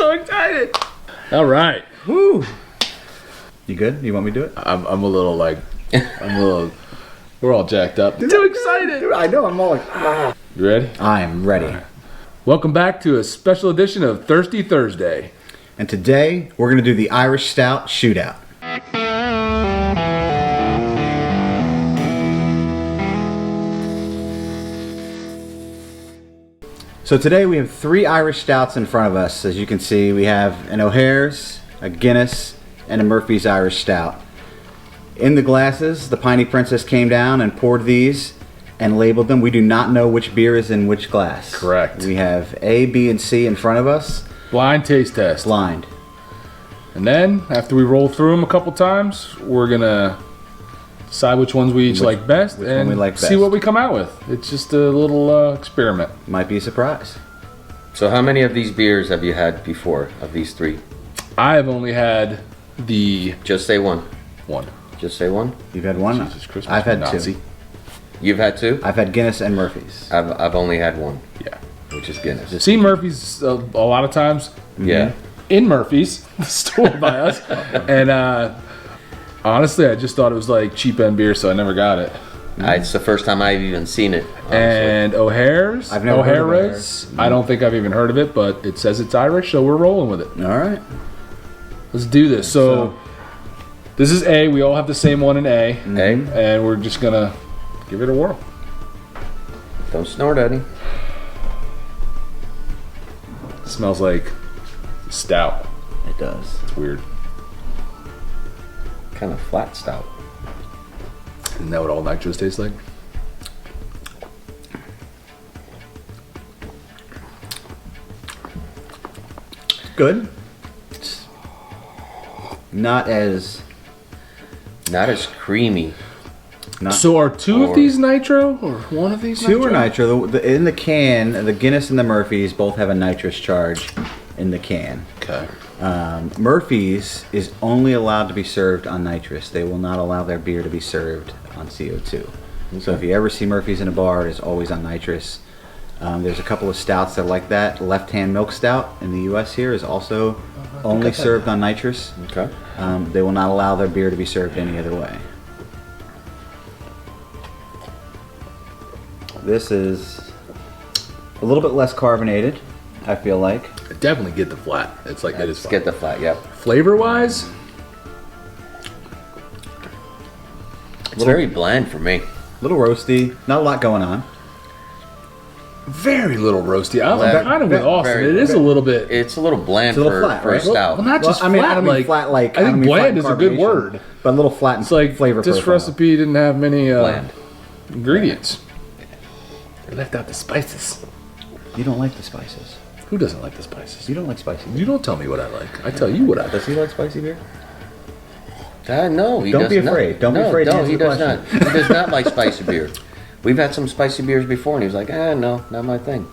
so excited. All right. Woo. You good? You want me to do it? I'm a little like, we're all jacked up. Too excited. Dude, I know. I'm all like, ah. You ready? I'm ready. Right. Welcome back to a special edition of Thirsty Thursday. And today, we're going to do the Irish Stout Shootout. So today we have 3 Irish Stouts in front of us. As you can see, we have an O'Hare's, a Guinness, and a Murphy's Irish Stout. In the glasses, the Piney Princess came down and poured these and labeled them. We do not know which beer is in which glass. Correct. We have A, B, and C in front of us. Blind taste test. Blind. And then, after we roll through them a couple times, we're going to decide which ones we each like best and we like see best. what we come out with. It's just a little experiment. Might be a surprise. So how many of these beers have you had before, of these 3? I have only had the Just say one. one. Just say one. You've had one? Jesus Christmas, I've had Nazi. 2. You've had 2? I've had Guinness and Murphy's. I've only had 1, Yeah. which is Guinness. Seen Murphy's a lot of times. Yeah. In Murphy's, the store by us. And honestly, I just thought it was like cheap end beer, so I never got it. It's the first time I've even seen it. Honestly. And O'Hare's. I've never heard of O'Hara's. O'Hare's. I don't think I've even heard of it, but it says it's Irish, so we're rolling with it. All right. Let's do this. So this is A. We all have the same one in A. Hey, And we're just going to give it a whirl. don't snort, Eddie. It smells like stout. It does. It's weird. Kind of flat stout. Isn't that what all nitros taste like? Good. It's not as... Not as creamy. Not So are two Or- of these nitro or one of these Two nitro? are nitro. In the can, the Guinness and the Murphy's both have a nitrous charge in the can. Okay. Murphy's is only allowed to be served on nitrous. They will not allow their beer to be served on CO2. So if you ever see Murphy's in a bar, it is always on nitrous. There's a couple of stouts that are like that. Left Hand Milk Stout in the U.S. here is also only served on nitrous. Okay. They will not allow their beer to be served any other way. This is a little bit less carbonated, I feel like. I definitely get the flat. It's like it is Let's flat. get the flat, yep. Flavor wise, It's very bland for me. A little roasty, not a lot going on. very little roasty. I'm Very- kind of with Austin. very- It is a little bit. It's a little bland It's a little for, flat, for right? a stout. Well, not just I mean, flat. I don't mean like, flat like... I don't think mean flat bland in is a good carbonation, word. But a little flat in It's like flavor this profile. recipe didn't have many Bland. ingredients. They left out the spices. You don't like the spices. Who doesn't like the spices? You don't like spicy beer. You don't tell me what I like. I tell you what I like. Does he like spicy beer? No, he Don't does be not. afraid. Don't be No, afraid to No, answer he the does question. not. He does not like spicy beer. We've had some spicy beers before, and he was like, no, not my thing.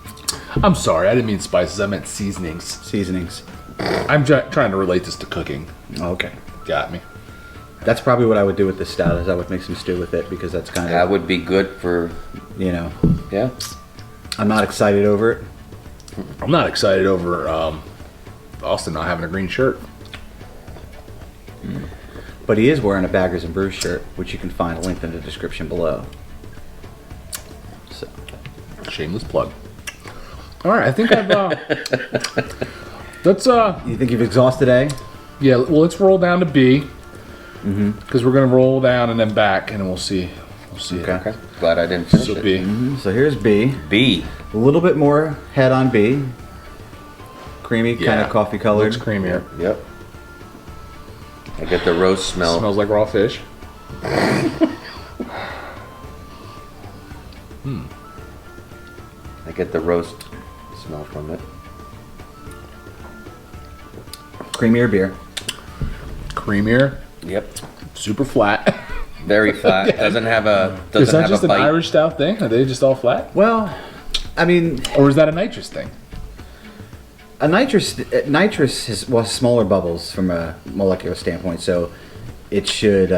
I'm sorry. I didn't mean spices. I meant seasonings. Seasonings. I'm trying to relate this to cooking. Okay. Got me. That's probably what I would do with this stout, is I would make some stew with it, because that's kind That of, would be good for, you know, yeah. I'm not excited over it. I'm not excited over Austin not having a green shirt. But he is wearing a Baggers and Brews shirt, which you can find linked in the description below. So, Shameless plug. All right, I think I've. Let's you think you've exhausted A? yeah. Well, let's roll down to B. Because we're gonna roll down and then back, and then we'll see. We'll see. Okay. Okay. Glad I didn't finish So it. B. So here's B. B. A little bit more head on B. Creamy, kind Yeah. of coffee colored. Looks creamier. Yep. I get the roast smell. Smells like raw fish. I get the roast smell from it. Creamier beer. Creamier. Yep. Super flat. Very flat. Doesn't have a Is doesn't that have just a an bite. Irish stout thing? Are they just all flat? Well, I mean, Or is that a nitrous thing? a nitrous was smaller bubbles from a molecular standpoint, so it should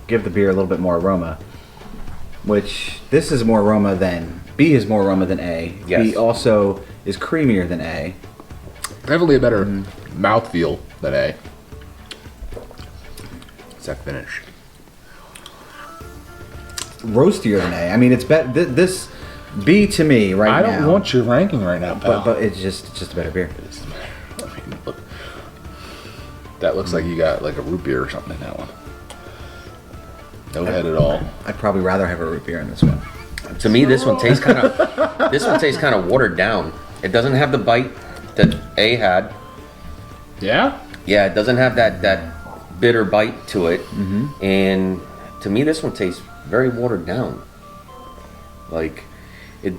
give the beer a little bit more aroma. Which this is more aroma than B is more aroma than A. Yes. B also is creamier than A. Definitely a better mouthfeel than A. It's that finish. Roastier than A. I mean, it's better. This B to me right now. I don't want your ranking right now, pal. but it's just a better beer. I mean, look, that looks like you got like a root beer or something in that one. No head at all. I'd probably rather have a root beer in this one. To me, this one tastes kind of watered down. It doesn't have the bite that A had. Yeah? Yeah, it doesn't have that bitter bite to it. And to me, this one tastes very watered down. Like it.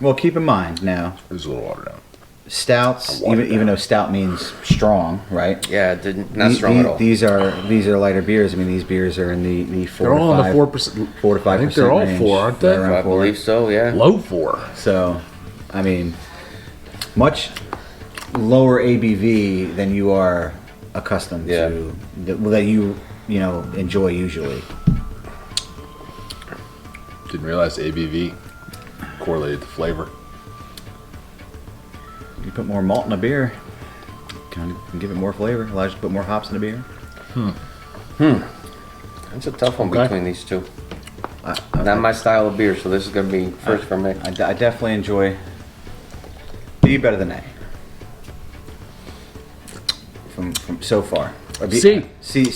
Well, keep in mind now, It's a little watered down. stouts, watered even though stout means strong, right? Yeah, it didn't, not strong at all. These are lighter beers. I mean, these beers are in the 4 They're to all in 5, the 4%. 4 to 5%. I think they're all range, 4, aren't they? right around I 4. believe so. Yeah. Low 4. So, I mean, much lower ABV than you are accustomed to, that you enjoy usually. Didn't realize ABV correlated to flavor. You put more malt in a beer, kind of give it more flavor. Allows you to put more hops in a beer. It's a tough one Okay. between these two. Not my style of beer, so this is gonna be first for me. I definitely enjoy B better than A. From so far. Or B, C. C.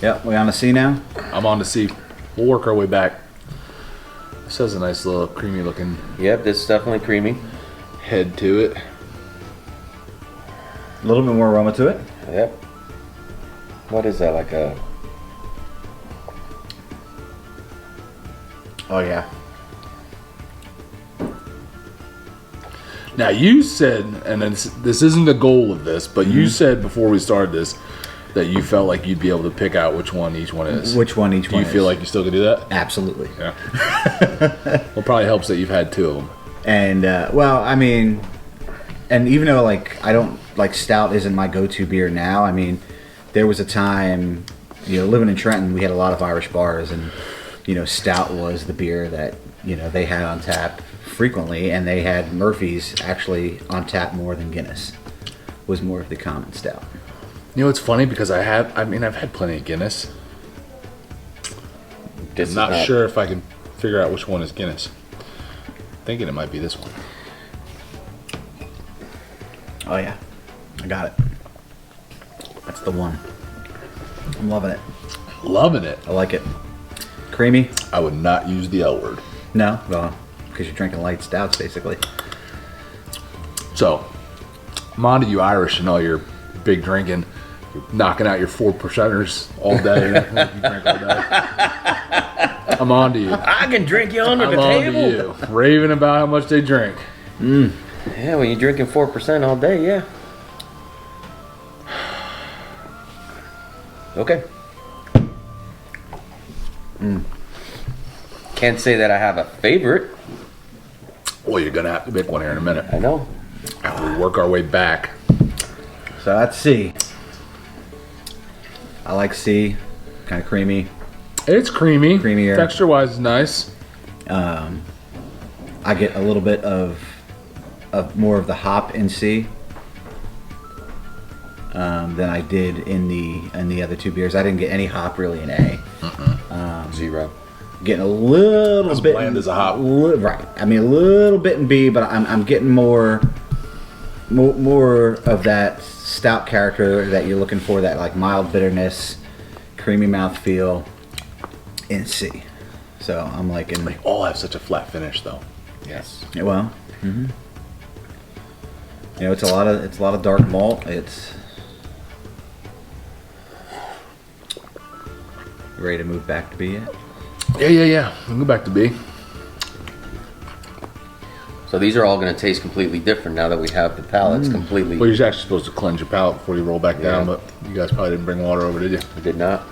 Yep, we on a C now. I'm on to C. We'll work our way back. This has a nice little creamy looking Yep, this is definitely creamy. head to it. A little bit more aroma to it. Yep. What is that, like a... Oh yeah. Now you said, and this isn't the goal of this, but you said before we started this that you felt like you'd be able to pick out which one each one is. Which one each Do one you feel is. like you still can do that? Absolutely. Yeah. Well, probably helps that you've had 2 of them. And well, I mean, and even though like I don't like stout isn't my go-to beer now. I mean, there was a time, living in Trenton, we had a lot of Irish bars, and stout was the beer that they had on tap frequently, and they had Murphy's actually on tap more than Guinness. Was more of the common stout. It's funny because I've had plenty of Guinness. This I'm is not sure if I can figure out which one is Guinness. Thinking it might be this one. Oh yeah, I got it. That's the one. I'm loving it. Loving it. I like it. Creamy? I would not use the L word. No, well, because you're drinking light stouts basically. So, I'm on to you Irish and all your big drinking. You're knocking out your 4%ers all day. Like you drink all day. I'm on to you. I can drink you under I'm the on table. to you. Raving about how much they drink. Yeah, when you're drinking 4% all day, yeah. Okay. Can't say that I have a favorite. Well, you're going to have to pick one here in a minute. I know. After we work our way back. So that's C. I like C. Kind of creamy. It's creamy. Creamier. Texture-wise is nice. I get a little bit of more of the hop in C than I did in the other 2 beers. I didn't get any hop really in A. Zero. Getting a little As bit bland as a hop. right. I mean, a little bit in B, but I'm getting more of that stout character that you're looking for. That like mild bitterness, creamy mouthfeel in C. So I'm liking. They all have such a flat finish, though. Yes. Well, it's a lot of dark malt. It's ready to move back to B yet? Yeah. We can go back to B. So these are all going to taste completely different now that we have the palates completely. Well, you're actually supposed to cleanse your palate before you roll back down, Yeah. but you guys probably didn't bring water over, did you? We did not.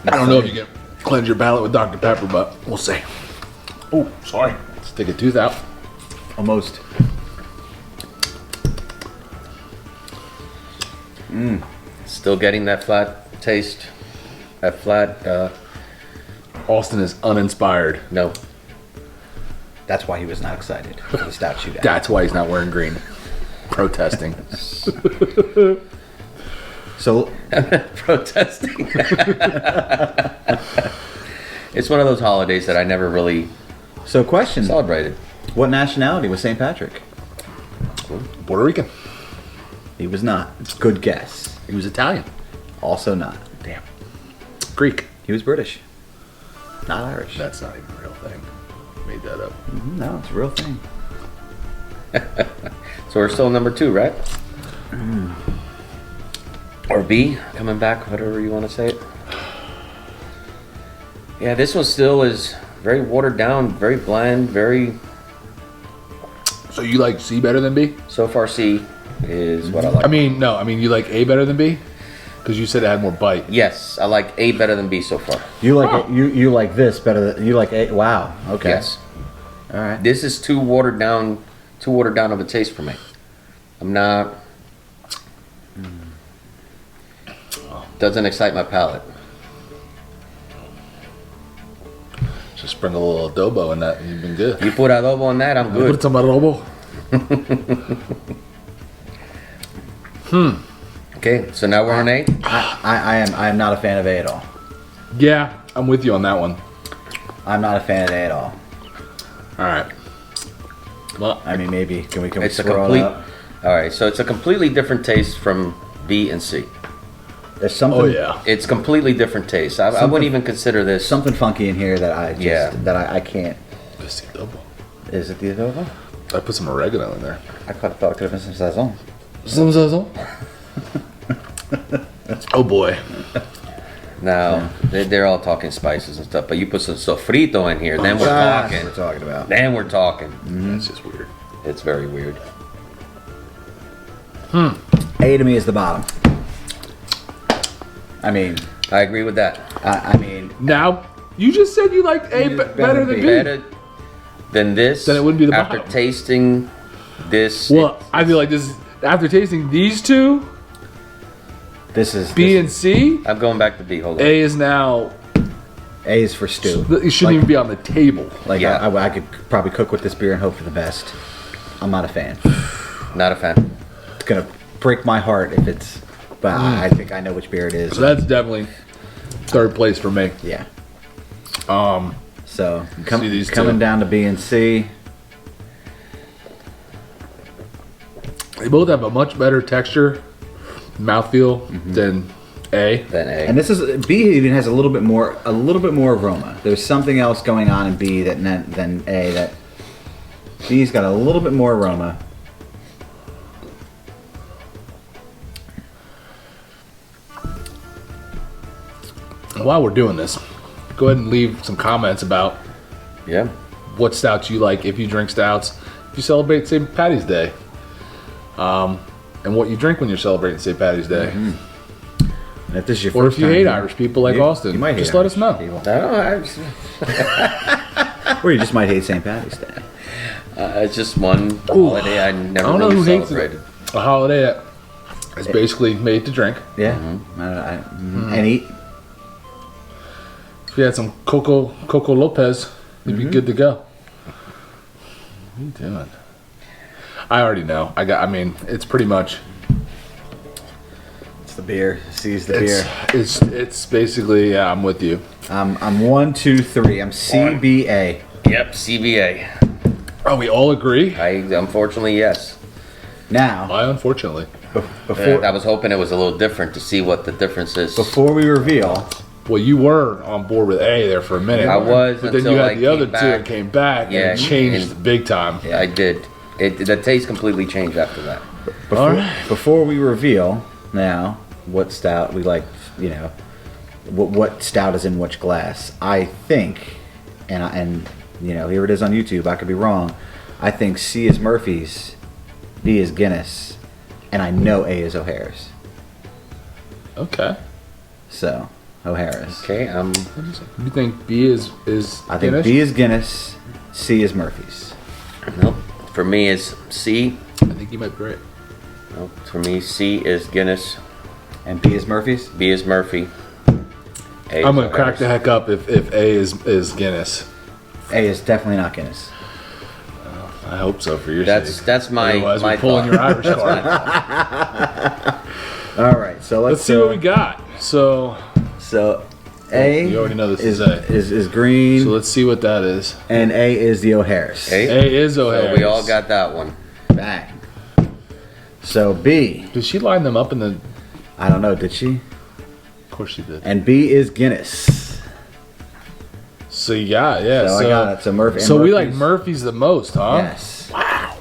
I don't know if you can cleanse your palate with Dr. Pepper, but we'll see. Oh, sorry. Stick a tooth out. Almost. Still getting that flat taste, that flat Austin is uninspired. No. That's why he was not excited for the stout shootout. That's why he's not wearing green. Protesting. So, Protesting. It's one of those holidays that I never really question: celebrated. what nationality was St. Patrick? Puerto Rican. He was not. Good guess. He was Italian. Also not. Damn. Greek. He was British. Not Irish. That's not even a real thing. Made that up. No, it's a real thing. So we're still number 2, right? Or B, coming back, whatever you want to say it. Yeah, this one still is very watered down, very bland, very... So you like C better than B? So far, C is what I like. I mean, no. I mean, you like A better than B? Because you said it had more bite. Yes, I like A better than B so far. You like it, you like this better than you like A. Wow. Okay. Yes. All right. This is too watered down of a taste for me. I'm not... Doesn't excite my palate. Just sprinkle a little adobo in that and you've been good. You put adobo on that, I'm good. Put some adobo. Okay, so now we're on A. I am not a fan of A at all. Yeah, I'm with you on that one. I'm not a fan of A at all. All right. Well, I mean, maybe can we It's a swirl complete... it up? Alright, so it's a completely different taste from B and C. There's something. oh yeah. It's completely different taste. I wouldn't even consider this... Something funky in here that I just Yeah. that I can't. Just the adobo. Is it the adobo? I put some oregano in there. I thought it could have been some sazon. Some zazzle. Oh boy. Now, they're all talking spices and stuff, but you put some sofrito in here, then we're That's talking. what we're talking about. Then we're talking. That's just weird. It's very weird. A to me is the bottom. I mean, I agree with that. I mean, Now, you just said you liked A better than B. Better than this. Then it wouldn't be the after bottom. tasting this. Well, I feel like this is, after tasting these two, this is B and C, I'm going back to B. Hold on. A is now, A is for stew. it shouldn't even be on the table. Like Yeah. I could probably cook with this beer and hope for the best. I'm not a fan. Not a fan. It's gonna break my heart if it's. But I think I know which beer it is. So that's definitely third place for me. Yeah. Um, So See these coming two. down to B and C. they both have a much better texture, mouthfeel than A. Then A. And this is B even has a little bit more aroma. There's something else going on in B than A. That B's got a little bit more aroma. While we're doing this, go ahead and leave some comments about Yeah. what stouts you like if you drink stouts, if you celebrate St. Patty's Day, and what you drink when you're celebrating St. Patty's Day. And if this is your Or first if you time hate here- Irish people like you- Austin, you might hate just let us Irish know. people. I don't know. Or you just might hate St. Patty's Day. It's just one holiday I never I don't know really who hates celebrated. a holiday that is basically made to drink. Yeah. Mm-hmm. And eat. If you had some Coco Lopez, you'd be good to go. What are you doing? I already know. I mean, it's pretty much. It's the beer. C's the beer. It's basically. Yeah, I'm with you. I'm 1, 2, 3. I'm CBA. Yep, CBA. Oh, we all agree. Unfortunately, yes. Now, I unfortunately. before I was hoping it was a little different to see what the difference is. before we reveal, Well, you were on board with A there for a minute. I was but then until you had I the other came two back. and came back Yeah, and it changed and- big time. I did. The taste completely changed after that. before we reveal now what stout we like, you know, what stout is in which glass, I think, and you know, here it is on YouTube. I could be wrong. I think C is Murphy's, B is Guinness, and I know A is O'Hara's. Okay. So O'Hara's. Okay, You think B is I think Guinness? B is Guinness, C is Murphy's. nope. For me, it's C. I think you might be right. Nope. For me, C is Guinness. And B is Murphy's. B is Murphy. A I'm is gonna crack O'Hare's. the heck up if A is Guinness. A is definitely not Guinness. I hope so for your That's sake. my Otherwise, my we're pulling thought. your Irish card. All right, so Let's see what we got. So A. you already know this is is A. is green, So let's see what that is. and A is the O'Hare's. A? A is So O'Hare's. we all got that one. Bang. So B. Did she line them up in the? I don't know. Did she? Of course she did. And B is Guinness. So yeah. So I got it. So Murphy. So we like Murphy's- Murphy's the most, huh? Yes. Wow.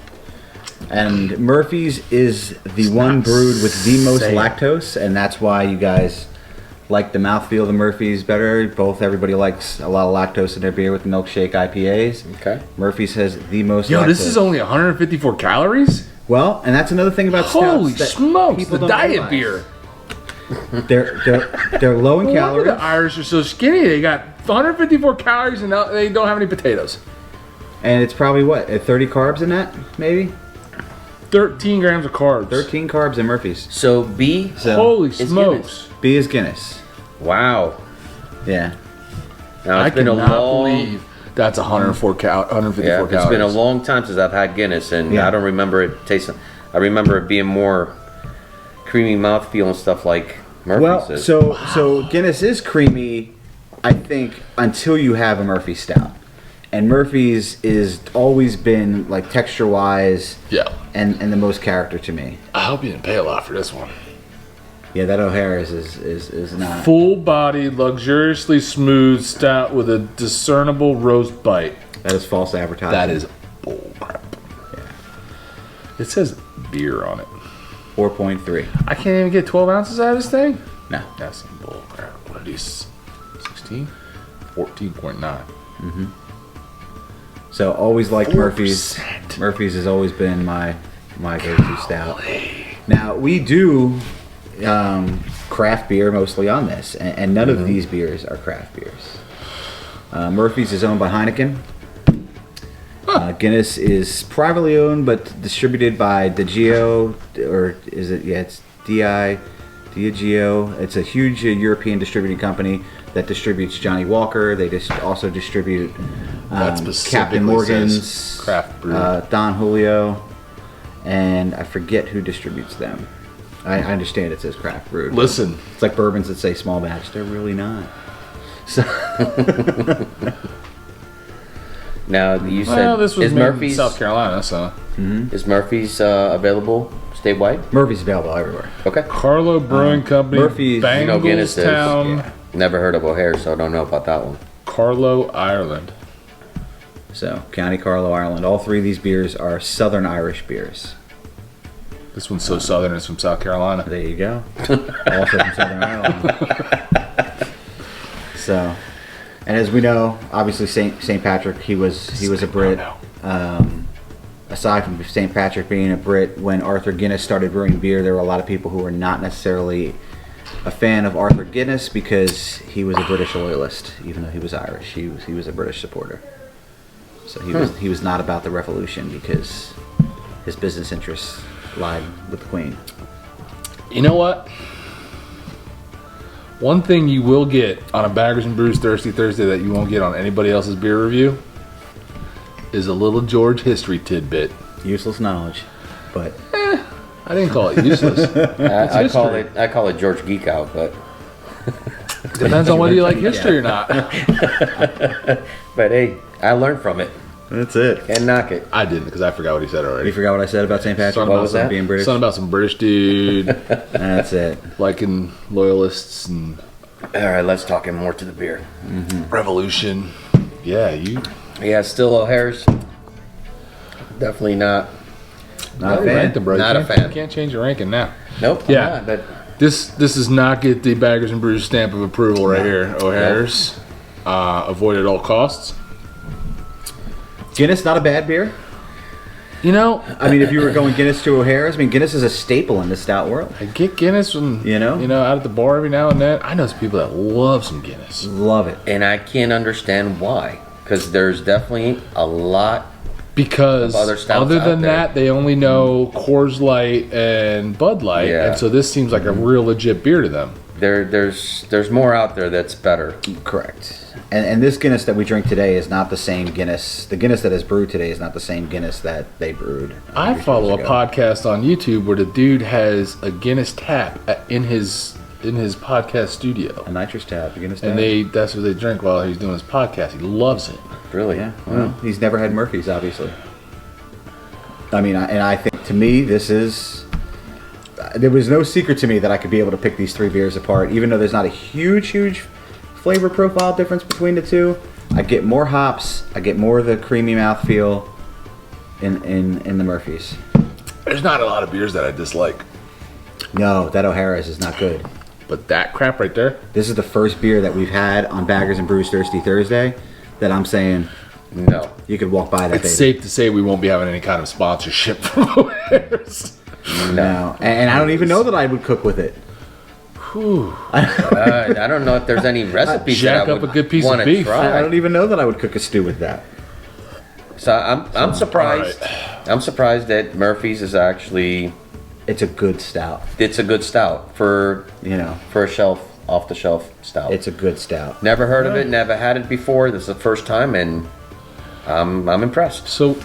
And Murphy's is the one brewed with the most saying. lactose, and that's why you guys like the mouthfeel of the Murphy's better. Everybody likes a lot of lactose in their beer with milkshake IPAs. Okay. Murphy's has the most Yo, lactose. this is only 154 calories. Well, and that's another thing about Holy stouts that smokes! people The don't diet realize. beer. They're low in No wonder calories. the Irish are so skinny. They got 154 calories and they don't have any potatoes. And it's probably what, 30 carbs in that, maybe? 13 grams of carbs. 13 carbs in Murphy's. So B. So Holy It's smokes! B is Guinness. Wow. Yeah. Now I it's been a cannot long. believe that's 154 Yeah, calories. it's been a long time since I've had Guinness, and Yeah. I don't remember it tasting. I remember it being more creamy mouthfeel and stuff like Murphy's Well, is. so Guinness is creamy, I think, until you have a Murphy Stout. And Murphy's is always been, like, texture-wise Yeah. and the most character to me. I hope you didn't pay a lot for this one. Yeah, that O'Hara's is not. Full-bodied, luxuriously smooth stout with a discernible roast bite. That is false advertising. That is bullcrap. It says beer on it. 4.3. I can't even get 12 ounces out of this thing? No. That's some bullcrap. What are these? 16? 14.9. So always liked Murphy's. 4%. Murphy's has always been my go-to stout. Now we do craft beer mostly on this, and none of these beers are craft beers. Murphy's is owned by Heineken. Guinness is privately owned but distributed by Diageo, or is it? Yeah, it's Diageo. It's a huge European distributing company that distributes Johnny Walker. They just also distribute That specifically Captain Morgan's, says craft brew. Don Julio, and I forget who distributes them. I understand it says craft brew. Listen, It's like bourbons that say small batch. They're really not. So now you said well, this was is made in Murphy's South Carolina, so. is Murphy's available statewide? Murphy's available everywhere. Okay. Carlo Brewing Company, Murphy's, You know Guinness is. Banglestown, Yeah. Never heard of O'Hare, so I don't know about that one. Carlo, Ireland. So County Carlow, Ireland. All three of these beers are Southern Irish beers. This one's so southern, it's from South Carolina. There you go. Also from Southern Ireland. So, and as we know, obviously St. Patrick, he was a Brit. Aside from St. Patrick being a Brit, when Arthur Guinness started brewing beer, there were a lot of people who were not necessarily a fan of Arthur Guinness because he was a British loyalist, even though he was Irish. He was a British supporter. So he was not about the revolution because his business interests lied with the Queen. You know what? One thing you will get on a Baggers and Brews Thirsty Thursday that you won't get on anybody else's beer review is a little George history tidbit. Useless knowledge, but I didn't call it useless. I call history. it George Geek Out, but Depends on whether you like history or not. but hey, I learned from it. that's it. Can't knock it. I didn't because I forgot what he said You already. forgot what I said about St. Patrick? Something What about was that? Being British? Something about some British dude That's it. liking loyalists and All right, let's talk more to the beer. revolution. Yeah, you. Yeah, still O'Hare's. Definitely not. Not a you fan. ranked them, bro. Not you a can't- fan. You can't change your ranking now. Nope. I'm Yeah. not, but This does not get the Baggers and Brews stamp of approval right here. O'Hare's. Avoid at all costs. Guinness, not a bad beer. You know, I mean, if you were going Guinness to O'Hara's, I mean, Guinness is a staple in the stout world. I get Guinness when You know? out at the bar every now and then. I know some people that love some Guinness. Love it. and I can't understand why. Because there's definitely a lot. Because Of other stouts other out than there. that, they only know Coors Light and Bud Light, Yeah. and so this seems like a real legit beer to them. there's more out there that's better. Correct. And this Guinness that we drink today is not the same Guinness. The Guinness that is brewed today is not the same Guinness that they brewed. I follow a podcast on YouTube where the dude has a Guinness tap in his podcast studio. A nitrous tap, a Guinness tap. And that's what they drink while he's doing his podcast. He loves it. Really? Yeah. Well, he's never had Murphy's, obviously. I mean, I think to me, this is. There was no secret to me that I could be able to pick these three beers apart, even though there's not a huge flavor profile difference between the two. I get more hops. I get more of the creamy mouthfeel in the Murphy's. There's not a lot of beers that I dislike. No, that O'Hara's is not good. But that crap right there? This is the first beer that we've had on Baggers and Brews Thirsty Thursday that I'm saying No. you could walk by that. It's safe to say we won't be having any kind of sponsorship from O'Hara's. No, and I don't even know that I would cook with it. Whew. I don't know if there's any recipes Jack that I up would a good piece of wanna beef. try. I don't even know that I would cook a stew with that. So I'm surprised. Alright. I'm surprised that Murphy's is actually. It's a good stout. It's a good stout for for a off the shelf stout. It's a good stout. Never heard of it. Never had it before. This is the first time, and I'm impressed. So,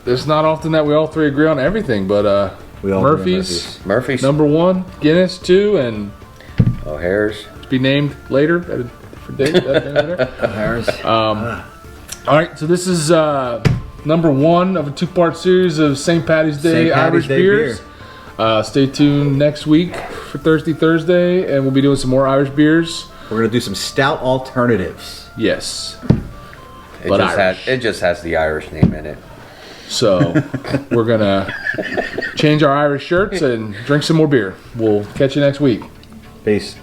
it's not often that we all three agree on everything, but We all agree on Murphy's, Murphy's, number 1, Guinness 2, and O'Hara's. to be named later at a different date. O'Hara's. All right, so this is number 1 of a 2-part series of St. Patty's Day St. Patty's Irish Day beers. Stay tuned next week for Thirsty Thursday, and we'll be doing some more Irish beers. We're gonna do some stout alternatives. Yes. It But just Irish. it just has the Irish name in it. So we're gonna change our Irish shirts and drink some more beer. We'll catch you next week. Peace.